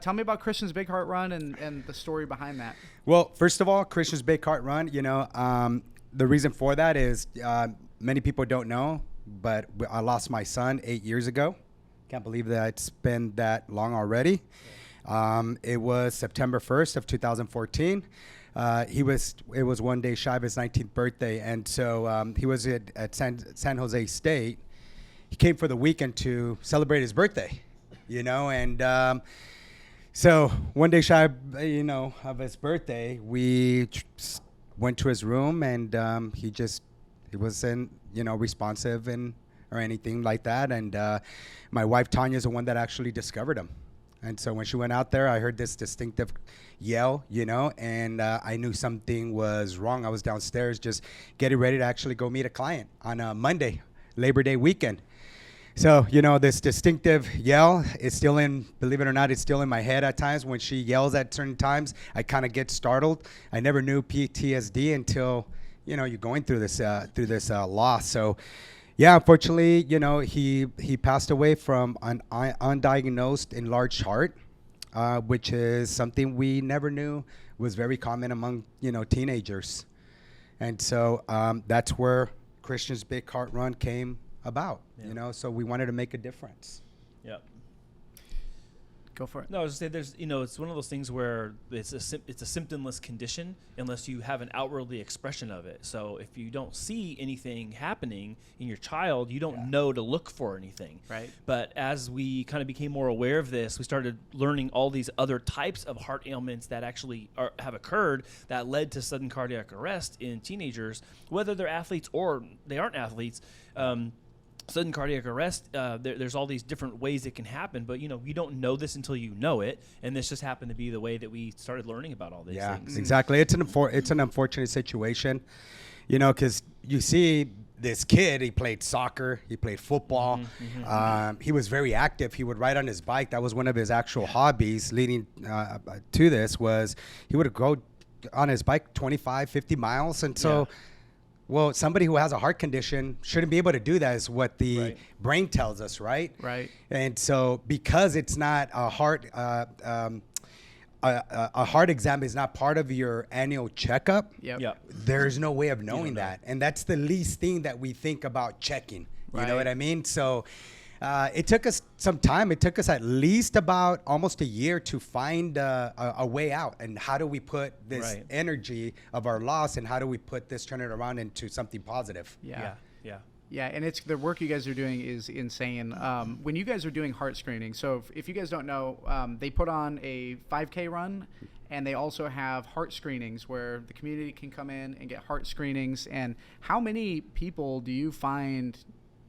Tell me about Christian's Big Heart Run and the story behind that. Well, first of all, Christian's Big Heart Run, the reason for that is many people don't know, but I lost my son 8 years ago. Can't believe that it's been that long already. It was September 1st of 2014. It was one day shy of his 19th birthday, and so he was at San Jose State. He came for the weekend to celebrate his birthday, and so one day shy, of his birthday, we went to his room, and he wasn't, responsive or anything like that. And my wife Tanya is the one that actually discovered him. And so when she went out there, I heard this distinctive yell, and I knew something was wrong. I was downstairs just getting ready to actually go meet a client on a Monday, Labor Day weekend. So, this distinctive yell is still believe it or not, it's still in my head at times. When she yells at certain times, I kind of get startled. I never knew PTSD until, you're going through this loss. So, yeah, unfortunately, he passed away from an undiagnosed enlarged heart, which is something we never knew was very common among, teenagers. And so that's where Christian's Big Heart Run came about, so we wanted to make a difference. Yep. Go for it. No, I was just saying it's one of those things where it's a symptomless condition unless you have an outwardly expression of it. So if you don't see anything happening in your child, you don't know to look for anything. Right. But as we kind of became more aware of this, we started learning all these other types of heart ailments that actually have occurred that led to sudden cardiac arrest in teenagers, whether they're athletes or they aren't athletes. Sudden cardiac arrest, there's all these different ways it can happen, but you don't know this until you know it, and this just happened to be the way that we started learning about all these things. Yeah, exactly. It's an unfortunate situation, because you see this kid, he played soccer, he played football, he was very active. He would ride on his bike. That was one of his actual hobbies. Leading to this was he would go on his bike 25, 50 miles, and so. Yeah. Well, somebody who has a heart condition shouldn't be able to do that, is what the brain tells us, right? Right. And so, because it's not a heart, a heart exam is not part of your annual checkup. Yep. There's no way of knowing that, and that's the least thing that we think about checking. You know what I mean? So. It took us some time. It took us at least about almost a year to find a way out. And how do we put this energy of our loss, and how do we turn it around into something positive? Yeah, and it's the work you guys are doing is insane. When you guys are doing heart screening, so if you guys don't know, they put on a 5K run, and they also have heart screenings where the community can come in and get heart screenings. And how many people do you find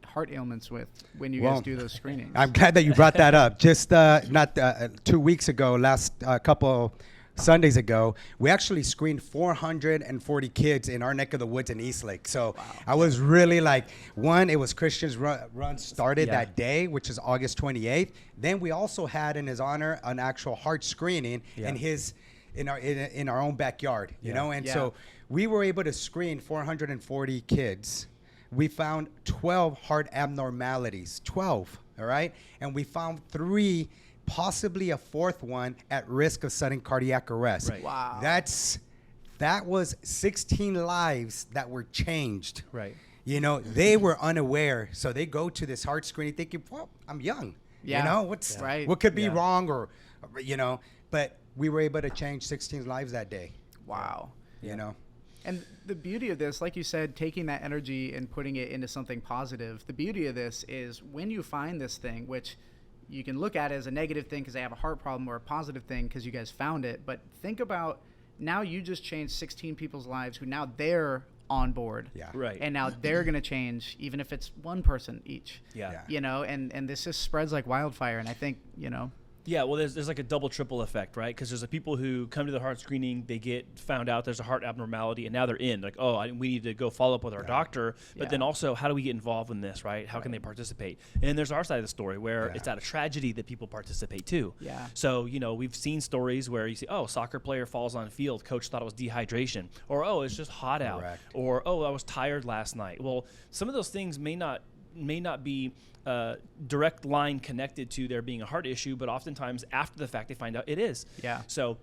heart ailments with when you guys do those screenings? I'm glad that you brought that up. Just 2 weeks ago, last couple Sundays ago, we actually screened 440 kids in our neck of the woods in Eastlake. So I was really it was Christian's run started that day, which is August 28th. Then we also had in his honor an actual heart screening in our own backyard, and so we were able to screen 440 kids. We found 12 heart abnormalities, 12, all right? And we found 3, possibly a 4th one, at risk of sudden cardiac arrest. Right. Wow. That was 16 lives that were changed. Right. They were unaware, so they go to this heart screening thinking, well, I'm young. Yeah. What could be wrong or but we were able to change 16 lives that day. Wow. And the beauty of this, like you said, taking that energy and putting it into something positive, the beauty of this is when you find this thing, which you can look at as a negative thing because they have a heart problem, or a positive thing because you guys found it, but think about now you just changed 16 people's lives who now they're on board. Yeah. Right. And now they're going to change, even if it's one person each. Yeah. And this just spreads like wildfire. And I think, Yeah, well, there's like a double, triple effect, right? Because there's the people who come to the heart screening, they get found out there's a heart abnormality, and now they're in. Like, we need to go follow up with our doctor. But then also, how do we get involved in this, right? How can they participate? And there's our side of the story where it's out of tragedy that people participate too. Yeah. So, we've seen stories where you see, soccer player falls on field, coach thought it was dehydration. Or, it's just hot out. Correct. Or, I was tired last night. Well, some of those things may not may not be direct line connected to there being a heart issue, but oftentimes after the fact they find out it is. Yeah. So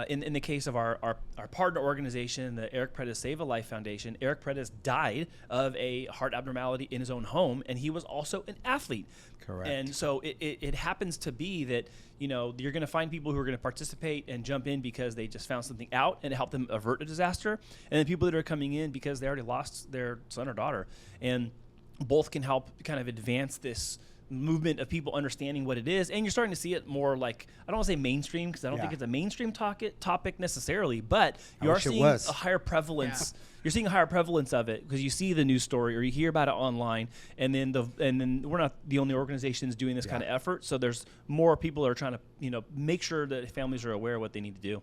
in the case of our partner organization, the Eric Predis Save a Life Foundation, Eric Predis died of a heart abnormality in his own home, and he was also an athlete. Correct. And so it happens to be that, you know, you're going to find people who are going to participate and jump in because they just found something out and it helped them avert a disaster, and then people that are coming in because they already lost their son or daughter. And both can help kind of advance this movement of people understanding what it is, and you're starting to see it more like, I don't want to say mainstream because I don't think it's a mainstream topic necessarily, but you are seeing a higher prevalence. You're seeing a higher prevalence of it because you see the news story or you hear about it online, and then we're not the only organizations doing this kind of effort. So there's more people that are trying to, you know, make sure that families are aware of what they need to do.